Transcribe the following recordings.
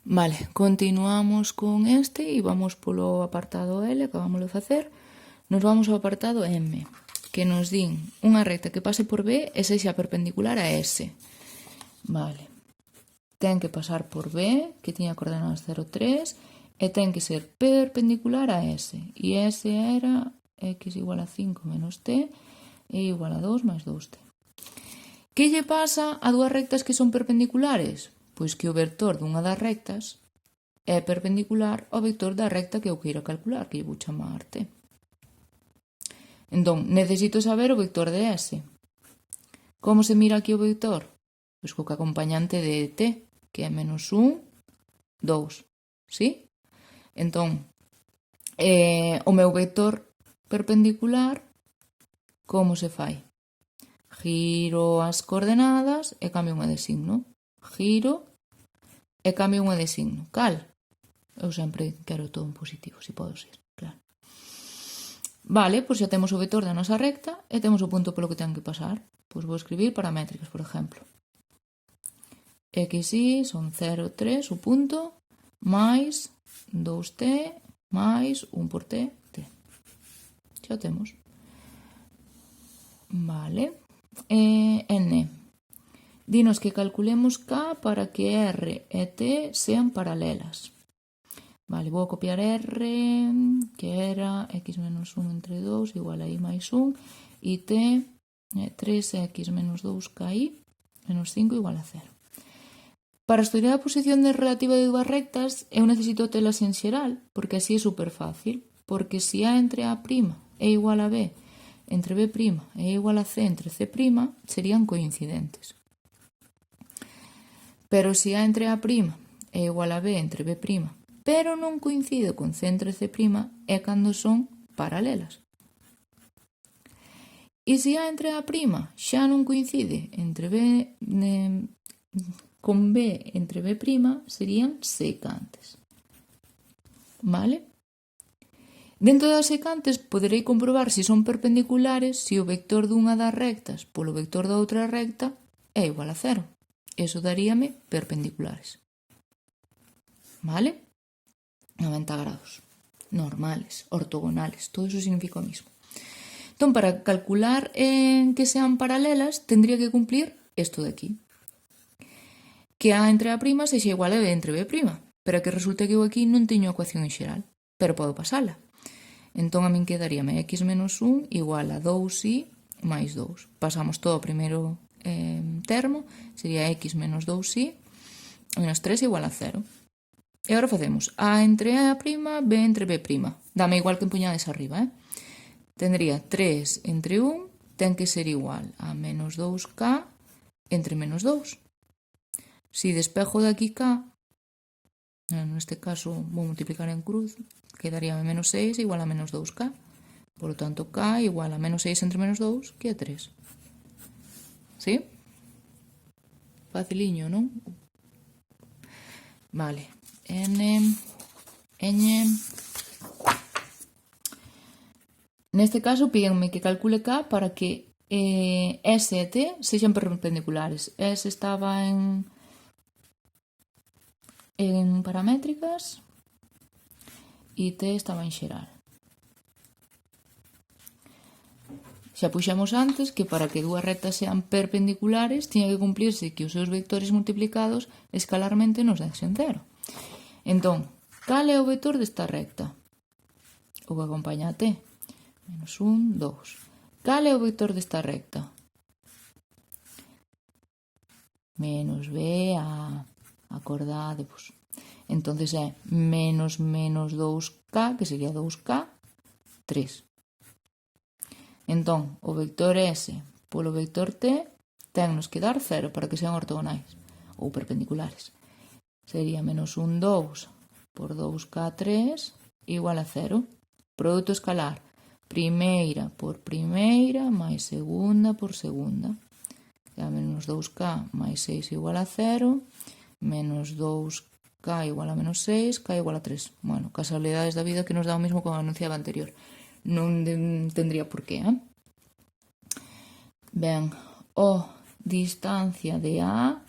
Vale, continuamos con este e vamos polo apartado L, acabamos de facer. Nos vamos ao apartado M, que nos din unha recta que pase por B e sexa perpendicular a S. Vale. Ten que pasar por B, que tiña coordenadas 0, 3, e ten que ser perpendicular a S. E S era x igual a 5 menos t e igual a 2 máis 2t. Que lle pasa a dúas rectas que son perpendiculares? Pois que o vector dunha das rectas é perpendicular ao vector da recta que eu queira calcular, que lle vou chamar t. Entón, necesito saber o vector de S. Como se mira aquí o vector? Pois co acompañante de t, que é menos 1, 2. ¿Sí? Entón, o meu vector perpendicular, como se fai? Giro as coordenadas e cambio unha de signo. Giro e cambio unha de signo. Cal? Eu sempre quero todo en positivo, se pode ser, claro. Vale, pois xa temos o vector da nosa recta e temos o punto polo que ten que pasar. Pois vou escribir paramétricas, por exemplo. XY son 0, 3, o punto, máis 2t, máis 1 por t, t. Xa temos. Vale. N. Dinos que calculemos K para que R e T sean paralelas. Vale, vou copiar R, que era x menos 1 entre 2 igual a y máis 1, e T 3x menos 2ki menos 5 igual a 0. Para estudiar a posición relativa de dúas rectas, eu necesito telas en xeral, porque así é super fácil. Porque se A entre A' é igual a B entre B' é igual a C entre C', serían coincidentes. Pero se A entre A' é igual a B entre B', pero non coincide con C entre C', é cando son paralelas. E se A entre A' xa non coincide entre B con B entre B', serían secantes. Vale? Dentro das secantes poderei comprobar se son perpendiculares se o vector dunha das rectas polo vector da outra recta é igual a 0. Eso daríame perpendiculares. Vale? 90 grados. Normales, ortogonales, todo eso significa o mismo. Entón, para calcular que sean paralelas, tendría que cumplir isto de aquí. Que A entre A' sexa igual a B entre B', pero que resulta que eu aquí non teño a ecuación en xeral, pero podo pasala. Entón, a min quedaríame x menos 1 igual a 2y máis 2. Pasamos todo ao primeiro termo, sería x menos 2y menos 3 igual a 0. E agora facemos A entre A', B entre B'. Dame igual que empuñades arriba, Tendría 3 entre 1, ten que ser igual a menos 2k entre menos 2. Si despejo de aquí k, neste caso vou multiplicar en cruz, quedaría menos 6 igual a menos 2k. Por lo tanto, k igual a menos 6 entre menos 2, que é 3. ¿Sí? Faciliño, non? Vale. N. Neste caso, pídenme que calcule K para que S e T sexan perpendiculares. S estaba en paramétricas e T estaba en xeral. Xa puxemos antes que para que dúas rectas sean perpendiculares tiña que cumplirse que os seus vectores multiplicados escalarmente nos desen 0. Entón, cal é o vector desta recta? O que acompaña a T. Menos 1, 2. Cal é o vector desta recta? Menos B, A. Acordadevos. Entonces é menos 2k, que sería 2k, 3. Entón, o vector S polo vector T tennos que dar 0 para que sean ortogonais ou perpendiculares. Sería menos 1, 2 por 2k, 3 igual a 0. Produto escalar. Primeira por primeira máis segunda por segunda. Dá menos 2k máis 6 igual a 0. Menos 2k igual a menos 6. K igual a 3. Bueno, casualidades da vida que nos dá o mismo que o anunciaba anterior. Non tendría por qué, Ben, o distancia de A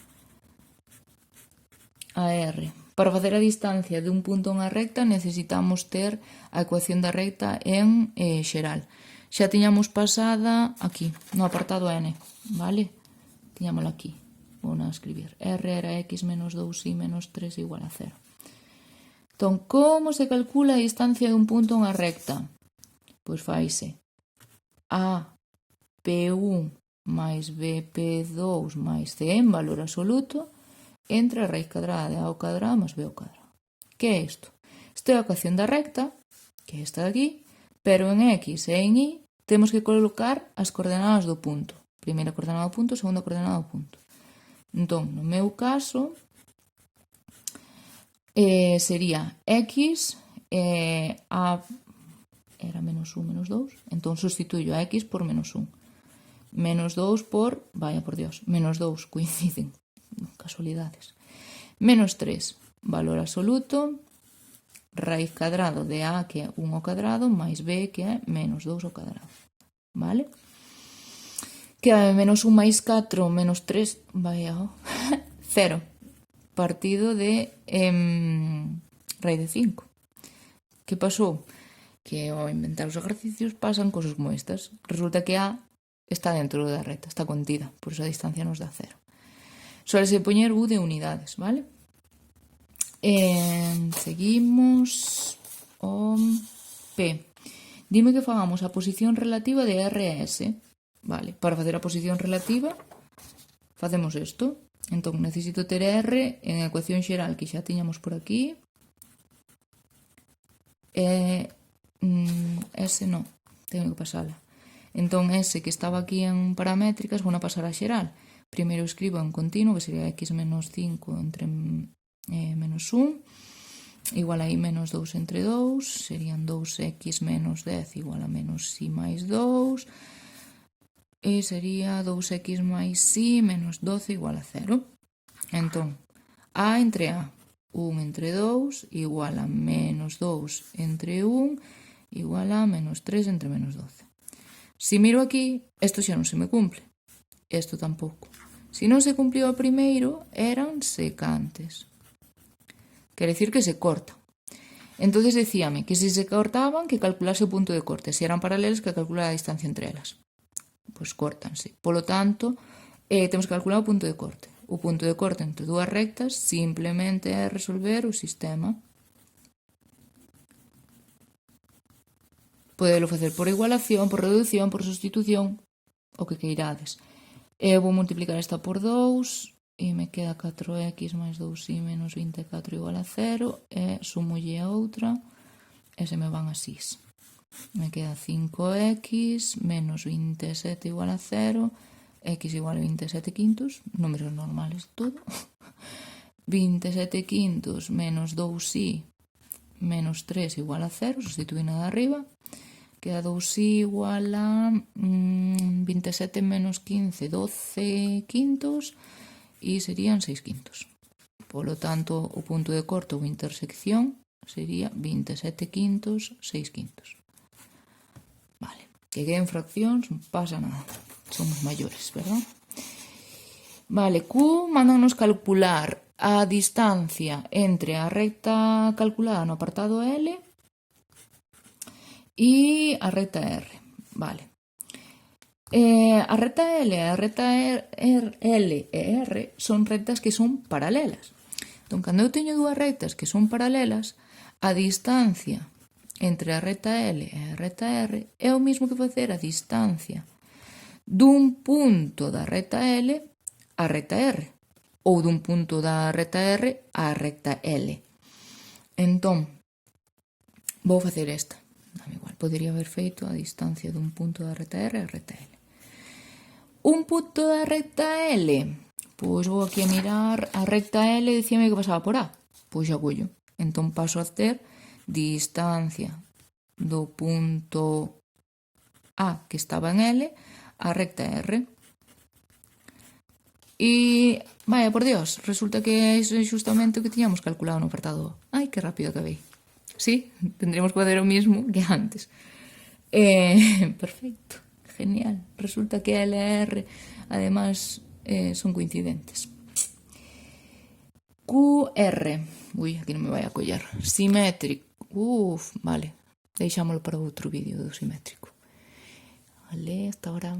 a R Para facer a distancia dun punto a unha recta necesitamos ter a ecuación da recta en xeral. Xa tiñamos pasada aquí, no apartado n, vale? Tiñámoslo aquí, vou a escribir. R era x menos 2y menos 3 igual a 0. Entón, como se calcula a distancia dun punto a unha recta? Pois faise a P1 máis BP2 máis C en valor absoluto entre a raíz cuadrada de A ao cuadrado máis B ao cuadrado. Que é isto? Isto é a ecuación da recta, que é esta de aquí, pero en X e en Y temos que colocar as coordenadas do punto. Primeira coordenada do punto, segunda coordenada do punto. Entón, no meu caso, sería X a... era menos 1 menos 2, entón sustituyo a X por menos 1. Menos 2 por, vaya por Dios, menos 2, coinciden, casualidades. Menos 3, valor absoluto, raíz cuadrado de A, que é 1 ao cuadrado, máis B, que é menos 2 ao cuadrado. Vale? Que é menos 1 máis 4, menos 3, vaya, 0. Partido de raíz de 5. Que pasou? Que ao inventar os ejercicios pasan cosas como estas. Resulta que A está dentro da recta, está contida, por esa distancia nos dá 0. Suele poñer U de unidades, vale? Seguimos o P. Dime que fagamos a posición relativa de R e S. Vale, para facer a posición relativa facemos isto. Entón, necesito ter R en a ecuación xeral que xa tiñamos por aquí. S non, teño que pasala. Entón, S que estaba aquí en paramétricas, vou a pasar a xeral. Primeiro escribo en continuo, que sería x menos 5 entre menos 1, igual a y menos 2 entre 2, serían 2x menos 10 igual a menos y máis 2, e sería 2x máis y menos 12 igual a 0. Entón, A entre A, 1 entre 2, igual a menos 2 entre 1, igual a menos 3 entre menos 12. Si miro aquí, isto xa non se me cumple. Isto tampouco. Si non se cumpliu o primeiro, eran secantes. Quere dicir que se cortan. Entonces decíame que se cortaban, que calculase o punto de corte. Se eran paralelas, que calculara a distancia entre elas. Pois córtanse. Polo tanto, temos que calcular o punto de corte. O punto de corte entre dúas rectas simplemente é resolver o sistema. Podelo facer por igualación, por reducción, por sustitución, o que queirades. Vou multiplicar esta por 2 e me queda 4x máis 2y menos 24 igual a 0 e sumolle a outra e se me van así. Me queda 5x menos 27 igual a 0, x igual a 27 quintos, números normales todo. 27 quintos menos 2y menos 3 igual a 0, sustituín a de arriba. Queda 2y igual a 27 menos 15, 12 quintos e serían 6 quintos. Polo tanto, o punto de corte ou intersección sería 27 quintos, 6 quintos. Vale, que queden fraccións, non pasa nada. Somos maiores, verdad? Vale, Q mándanos calcular a distancia entre a recta calculada no apartado L e a recta R. Vale. A recta L e a recta L e R son rectas que son paralelas. Entón, cando eu teño dúas rectas que son paralelas, a distancia entre a recta L e a recta R é o mismo que facer a distancia dun punto da recta L á recta R ou dun punto da recta R á recta L. Entón, vou facer esta. Dame igual, podería haber feito a distancia dun punto da recta R á recta L. Un punto da recta L, pois vou aquí a mirar a recta L e dicíame que pasaba por A. Pois xa collo. Entón paso a ter distancia do punto A que estaba en L a recta R. E, vaya por Dios, resulta que é justamente o que tiñamos calculado no apartado. Ai, que rápido acabei. Sí, tendríamos que facer o mismo que antes. Perfecto, genial. Resulta que L e R, además, son coincidentes. QR. Ui, aquí non me vai a coller. Simétrico. Vale. Deixámoslo para outro vídeo do simétrico. Vale, hasta ahora.